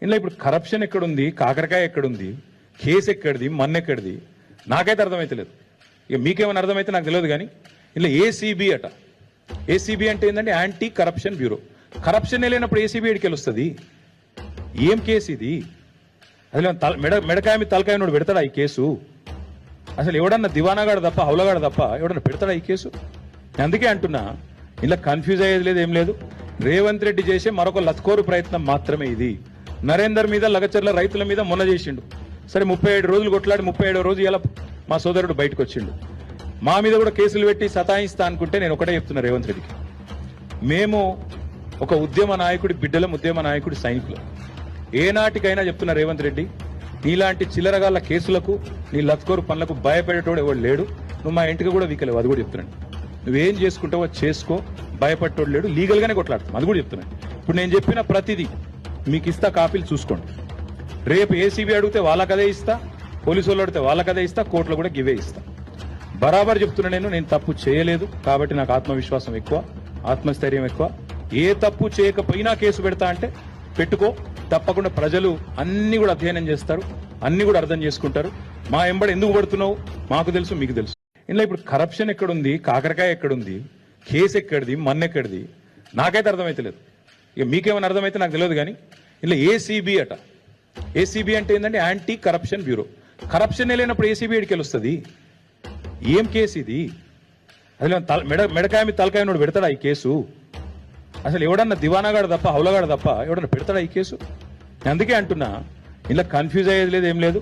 ఇందులో ఇప్పుడు కరప్షన్ ఎక్కడుంది, కాకరకాయ ఎక్కడుంది, కేసు ఎక్కడిది, మన్ను ఎక్కడిది నాకైతే అర్థమైతలేదు. ఇక మీకేమైనా అర్థమైతే నాకు తెలియదు. కానీ ఇందులో ఏసీబీ అట. ఏసీబీ అంటే ఏంటంటే యాంటీ కరప్షన్ బ్యూరో. కరప్షన్ లేనప్పుడు ఏసీబీ ఎడికి వస్తుంది? ఏం కేసు ఇది? అసలు మెడకాయ మీద తలకాయ నోడు పెడతాడా ఈ కేసు? అసలు ఎవడన్నా దివానాగాడు తప్ప, హౌలగాడు తప్ప ఎవడన్నా పెడతాడా ఈ కేసు? నేను అందుకే అంటున్నా, ఇలా కన్ఫ్యూజ్ అయ్యేది లేదు, ఏం లేదు. రేవంత్ రెడ్డి చేసే మరొక లత్కోరు ప్రయత్నం మాత్రమే ఇది. నరేందర్ మీద, లగచర్ల రైతుల మీద మొన్న చేసిండు. సరే 37 రోజులు కొట్లాడి 37వ రోజు ఇలా మా సోదరుడు బయటకు వచ్చిండు. మా మీద కూడా కేసులు పెట్టి సతాయిస్తా అనుకుంటే నేను ఒకటే చెప్తున్నా రేవంత్ రెడ్డికి, మేము ఒక ఉద్యమ నాయకుడి బిడ్డలం, ఉద్యమ నాయకుడి సైనికులు. ఏనాటికైనా చెప్తున్నా రేవంత్ రెడ్డి, నీలాంటి చిల్లరగాళ్ళ కేసులకు, నీ లత్కోరు పనులకు భయపడేటోడు ఎవడు లేడు. నువ్వు మా ఇంటికి కూడా వీకలేవు, అది కూడా చెప్తున్నాను. నువ్వేం చేసుకుంటావో చేసుకో, భయపడేటోడు లేడు. లీగల్గానే కొట్లాడుతాం, అది కూడా చెప్తున్నాను. ఇప్పుడు నేను చెప్పిన ప్రతిదీ మీకు ఇస్తా, కాపీలు చూసుకోండి. రేపు ఏసీబీ అడిగితే వాళ్ళకదే ఇస్తా, పోలీసు వాళ్ళు అడిగితే వాళ్ళకదే ఇస్తా, కోర్టులో కూడా గివే ఇస్తా. బరాబర్ చెప్తున్నా, నేను తప్పు చేయలేదు కాబట్టి నాకు ఆత్మవిశ్వాసం ఎక్కువ, ఆత్మస్థైర్యం ఎక్కువ. ఏ తప్పు చేయకపోయినా కేసు పెడతా అంటే పెట్టుకో, తప్పకుండా ప్రజలు అన్ని కూడా అధ్యయనం చేస్తారు, అన్ని కూడా అర్థం చేసుకుంటారు. మా ఎంబడి ఎందుకు పడుతున్నావు మాకు తెలుసు, మీకు తెలుసు. ఇందులో ఇప్పుడు కరప్షన్ ఎక్కడుంది, కాకరకాయ ఎక్కడుంది, కేసు ఎక్కడిది, మన్ను ఎక్కడిది నాకైతే అర్థమైతలేదు. ఇక మీకేమైనా అర్థమైతే నాకు తెలియదు. కానీ ఇందులో ఏసీబీ అట. ఏసీబీ అంటే ఏంటంటే యాంటీ కరప్షన్ బ్యూరో. కరప్షన్ లేనప్పుడు ఏసీబీ ఎడికి వస్తుంది? ఏం కేసు ఇది? అసలు మెడకాయ మీద తలకాయ నోడు పెడతాడా ఈ కేసు? అసలు ఎవడన్నా దివానాగాడు తప్ప, హౌలగాడు తప్ప ఎవడన్నా పెడతాడా ఈ కేసు? నేను అందుకే అంటున్నా, ఇలా కన్ఫ్యూజ్ అయ్యేది లేదు, ఏం లేదు.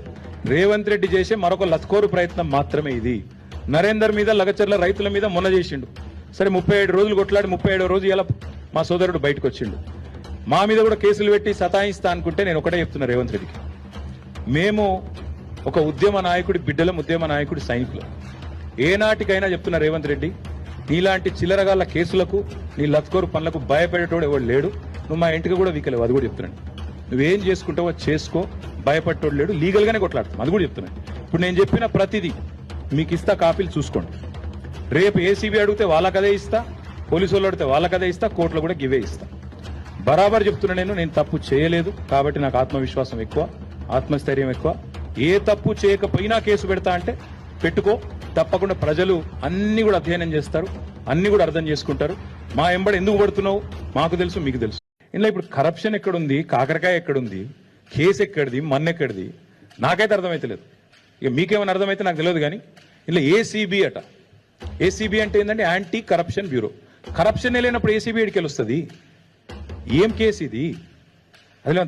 రేవంత్ రెడ్డి చేసే మరొక లత్కోరు ప్రయత్నం మాత్రమే ఇది. నరేందర్ మీద, లగచర్ల రైతుల మీద మొన్న చేసిండు. సరే 37 రోజులు కొట్లాడి 37వ రోజు ఇలా మా సోదరుడు బయటకు వచ్చిండు. మా మీద కూడా కేసులు పెట్టి సతాయిస్తా అనుకుంటే నేను ఒకటే చెప్తున్నా రేవంత్ రెడ్డికి, మేము ఒక ఉద్యమ నాయకుడి బిడ్డలం, ఉద్యమ నాయకుడి సైనికులు. ఏనాటికైనా చెప్తున్నా రేవంత్ రెడ్డి, నీలాంటి చిల్లరగాళ్ళ కేసులకు, నీ లత్కోరు పనులకు భయపడేటోడు ఎవడు లేడు. నువ్వు మా ఇంటికి కూడా వీకలేవు, అది కూడా చెప్తున్నాను. నువ్వేం చేసుకుంటావో చేసుకో, భయపడేటోడు లేడు. లీగల్గానే కొట్లాడుతాం, అది కూడా చెప్తున్నాను. ఇప్పుడు నేను చెప్పిన ప్రతిదీ మీకు ఇస్తా, కాపీలు చూసుకోండి. రేపు ఏసీబీ అడిగితే వాళ్ళకదే ఇస్తా, పోలీసు వాళ్ళు అడిగితే వాళ్ళకదే ఇస్తా, కోర్టులో కూడా గివే ఇస్తా. బరాబర్ చెప్తున్నా, నేను తప్పు చేయలేదు కాబట్టి నాకు ఆత్మవిశ్వాసం ఎక్కువ, ఆత్మస్థైర్యం ఎక్కువ. ఏ తప్పు చేయకపోయినా కేసు పెడతా అంటే పెట్టుకో, తప్పకుండా ప్రజలు అన్ని కూడా అధ్యయనం చేస్తారు, అన్ని కూడా అర్థం చేసుకుంటారు. మా ఎంబడి ఎందుకు పడుతున్నావు మాకు తెలుసు, మీకు తెలుసు. ఇందులో ఇప్పుడు కరప్షన్ ఎక్కడుంది, కాకరకాయ ఎక్కడుంది, కేసు ఎక్కడిది, మన్ను ఎక్కడిది నాకైతే అర్థమైతలేదు. ఇక మీకేమైనా అర్థమైతే నాకు తెలియదు. కానీ ఇందులో ఏసీబీ అట. ఏసీబీ అంటే ఏంటంటే యాంటీ కరప్షన్ బ్యూరో. కరప్షన్ లేనప్పుడు ఏసీబీ ఎడికి వస్తుంది? ఏం కేసు ఇది? అసలు